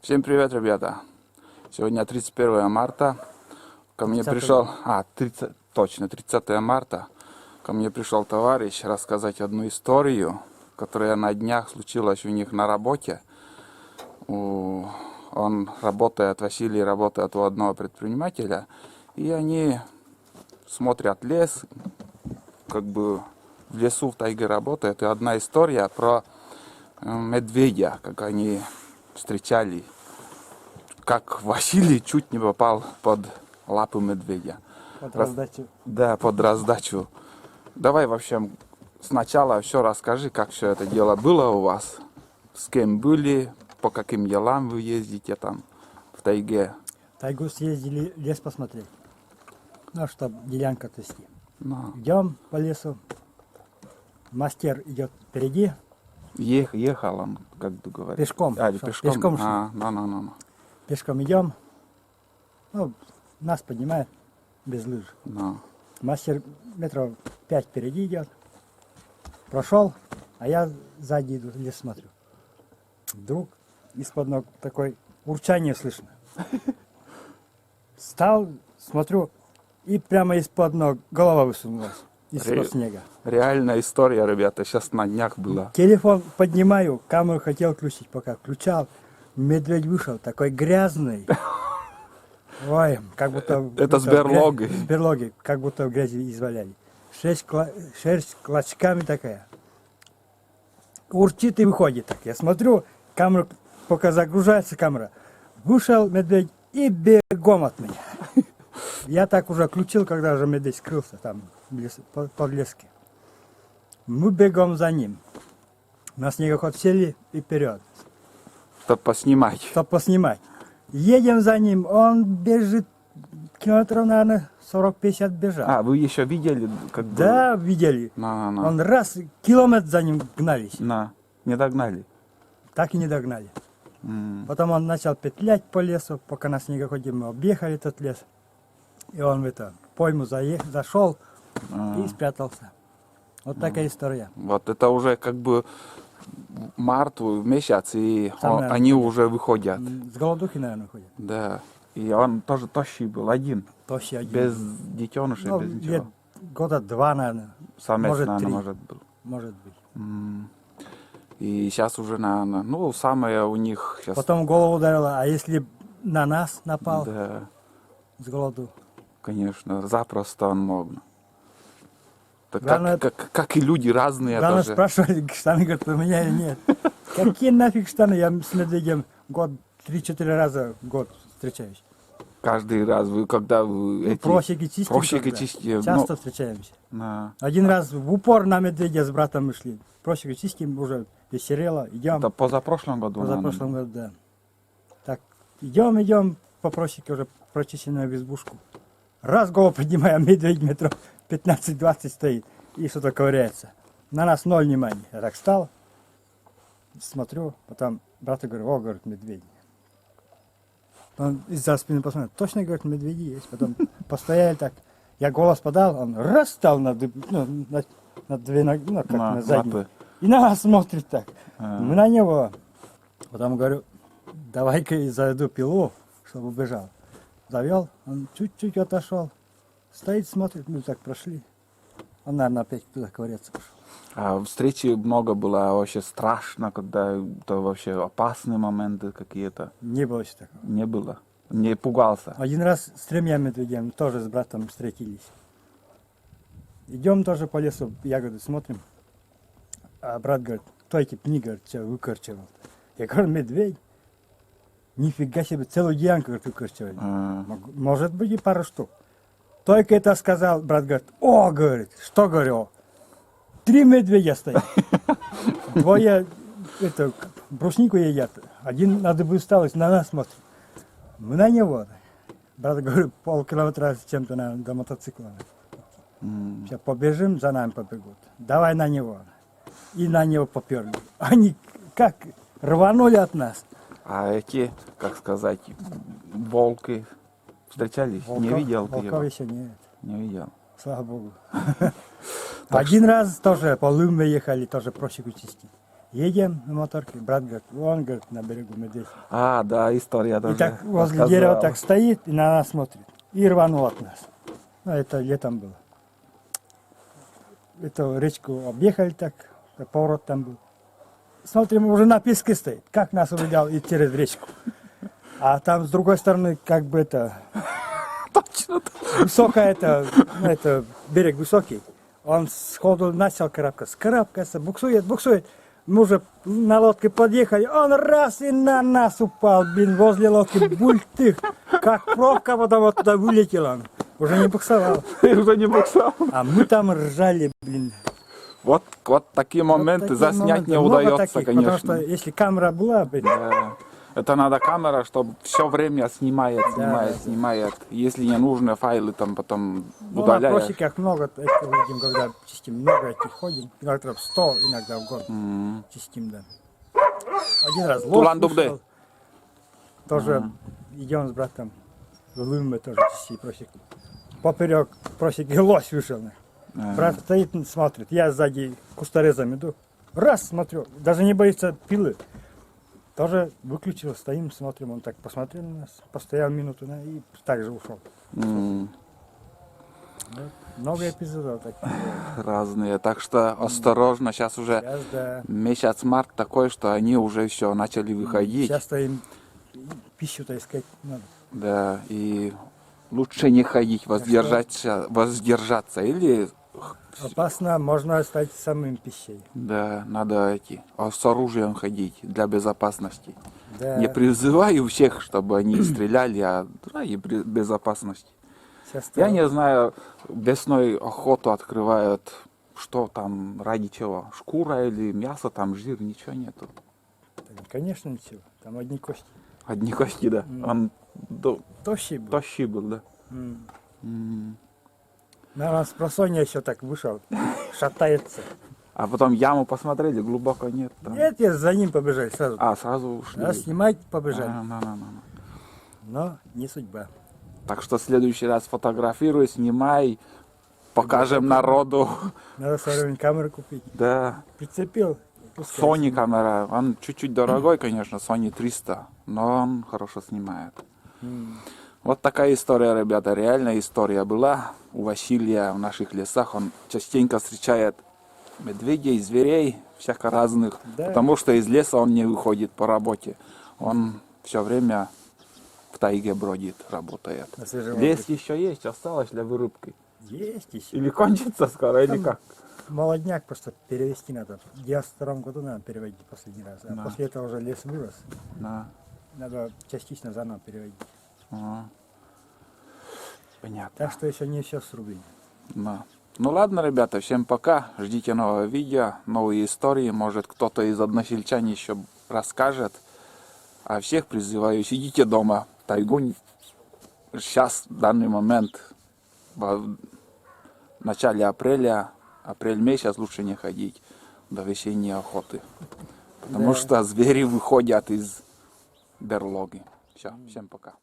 Всем привет, ребята! Сегодня 31 марта. Ко мне 30 пришел... 30 марта. Ко мне пришел товарищ рассказать одну историю, которая на днях случилась у них на работе. Василий работает у одного предпринимателя, и они смотрят лес, как бы в лесу в тайге работают. И одна история про медведя, как они встречали, как Василий чуть не попал под лапы медведя. Под раздачу. Да, под раздачу. Давай, в общем, сначала все расскажи, как все это дело было у вас, с кем были, по каким делам вы ездите там в тайге. В тайгу съездили лес посмотреть. Ну, чтобы делянка отвести. Ну, Идем по лесу. Мастер идет впереди. ехал он, как бы говорят. Пешком. Пешком. Пешком шли. Ну. Пешком идем. Ну, нас поднимает без лыж. Ну. Мастер метров 5 впереди идет. Прошел, а я сзади иду, лес смотрю. Вдруг из-под ног такое урчание слышно. Встал, смотрю, и прямо из-под ног голова высунулась. Из-под снега. Реальная история, ребята, сейчас на днях была. Телефон поднимаю, камеру хотел включить, пока включал. Медведь вышел, такой грязный. Ой, как будто... Это с берлогой. С берлоги, как будто в грязи изваляли. Шерсть клочками такая. Урчит и выходит так. Я смотрю, камеру, пока загружается камера. Вышел медведь и бегом от меня. Я так уже включил, когда уже медведь скрылся там, под леске. Мы бегом за ним. На снегоход сели и вперед. Чтобы поснимать. Чтобы поснимать. Едем за ним, он бежит километров, наверное, 40-50 бежал. Вы еще видели? Как бы... Да, видели. Он раз, километр за ним гнались. Не догнали. Так и не догнали. Потом он начал петлять по лесу, пока на снегоходе мы объехали этот лес. И он в эту пойму зашел и спрятался. Вот такая история. Вот это уже как бы март месяц, и Наверное, они уже выходят. С голодухи, наверное, ходят. Да. И он тоже тощий был, один. Тощий один. Без детенышей, Ну, без лет ничего. года 2, наверное. Самец, может, наверное, 3. может был. Может быть. И сейчас уже, наверное, самое у них сейчас... Потом голову ударило, а если на нас напал Да, с голоду? конечно, запросто он мог. Так Главное, как и люди разные главное тоже. спрашивали, штаны, говорят, у меня или нет. Какие нафиг штаны? Я с медведем 3-4 раза в год встречаюсь. Каждый раз когда вы эти... Просеки чистим. Просеки чистим. Часто встречаемся. Да. Один раз в упор на медведя с братом мы шли. Просеки чистим, уже веселело, идем. Это позапрошлом году, Позапрошлом году, да. Так, идем по просеке уже прочищенную избушку. Раз голову поднимаем, медведь метров 15-20 стоит и что-то ковыряется. На нас 0 внимания. Я так встал, смотрю, потом брату говорю, говорит, медведь. Он из-за спины посмотрел, точно, говорит, медведи есть. Потом постояли так, я голос подал, он раз стал на две ноги, на задние. И на нас смотрит так. Мы на него. Потом говорю, давай-ка заведу пилу, чтобы убежал. Завел, он чуть-чуть отошел. Стоит, смотрит, мы так прошли. Он, наверное, опять туда ковыряться пошел. А встречи много было, вообще страшно, когда это вообще опасные моменты какие-то. Не было еще такого. Не было. Не пугался. Один раз с 3 медведями тоже с братом встретились. Идем тоже по лесу, ягоды смотрим. А брат говорит, кто эти пни, говорит, тебя выкорчевал? Я говорю, медведь. Нифига себе, целую делянку, говорит, выкорчевали. Может быть и пару штук. Только это сказал, брат говорит, говорит, что говорил? 3 медведя стоят. 2 бруснику едят. Один надо бы осталось, на нас смотрит. Мы на него. Брат говорит, полкилометра с чем-то до мотоцикла. Сейчас побежим, за нами побегут. Давай на него. И на него поперли. Они как рванули от нас. А эти, как сказать, волки встречались? Не видел ты его? Волков еще нет. Не видел. Слава Богу. Один раз тоже по Лымме ехали, тоже просеку чистить. Едем на моторке, брат говорит, вон, говорит, на берегу медведь. А, да, история И тоже так возле рассказал. дерева так стоит и на нас смотрит. И рванул от нас. Ну, это летом было. Эту речку объехали так, поворот там был. Смотрим, уже на песке стоит. Как нас увидел и через речку. А там с другой стороны, как бы это, Точно. высокая это, ну, это берег высокий. Он сходу начал карабкаться, буксует. Мы уже на лодке подъехали, он раз и на нас упал, блин, возле лодки бультых, как пробка, потом оттуда вылетел он. Уже не буксовал. Уже не буксовал. А мы там ржали, блин. Вот такие моменты Вот такие заснять моменты. не Много удается, таких, конечно. Потому что если камера была, блин, Да. Это надо камера, чтобы все время снимает. Если не нужны файлы, там потом ну, на удаляешь. просеках много, это видим, когда чистим, много этих ходим, иногда 100, иногда в год чистим, да. Один раз Тулан лось Дубде. вышел, тоже идем с братом, в Луме тоже чистить просеку. Поперек просеки лось вышел. Брат стоит, смотрит, я сзади кусторезом иду, раз смотрю, даже не боится пилы. Тоже выключил, стоим, смотрим, он так посмотрел на нас, постоял минуту и так же ушел. М, Вот. Много эпизодов таких. Разные. Так что осторожно, сейчас уже Сейчас, да. месяц март такой, что они уже все начали выходить. Часто им пищу-то искать надо. Да, и лучше не ходить, воздержаться. Или, Опасно, можно стать самым пищей. да, надо с оружием ходить для безопасности. Да. Не призываю всех, чтобы они стреляли, а ради безопасности. Часто Я не знаю, весной охоту открывают, что там, ради чего? Шкура или мясо, там жир, ничего нету. Конечно, ничего. Там одни кости. Одни кости, да. Он Тощий был. тощий был, да. Наверное, с просонья еще так вышел. Шатается. А потом яму посмотрели, глубоко нет. Там. Нет, я за ним побежали сразу. А, сразу ушли. А снимать побежали. А. Но не судьба. Так что в следующий раз фотографируй, снимай, покажем народу. Надо со временем камеру купить. Да. Прицепил. пускай Sony снимает. камера, он чуть-чуть дорогой, конечно, Sony 300, но он хорошо снимает. Вот такая история, ребята, реальная история была у Василия в наших лесах. Он частенько встречает медведей, зверей, всяко разных, Да. потому что из леса он не выходит по работе. Он все время в тайге бродит, работает. На свежем Лес воздухе. еще есть, осталось для вырубки. Есть еще. Или кончится скоро, или Там как? Молодняк просто перевести надо. В 92 году надо переводить последний раз. А Да. после этого уже лес вырос. Да. Надо частично заново переводить. Ага. Понятно. Так что еще не все срубили. Да. Ну ладно, ребята, всем пока. Ждите нового видео, новые истории. Может, кто-то из односельчан еще расскажет. А всех призываю, сидите дома. В тайгу сейчас, в данный момент, в начале апреля, апрель месяц лучше не ходить до весенней охоты. Потому Да. что звери выходят из берлоги. Все, всем пока.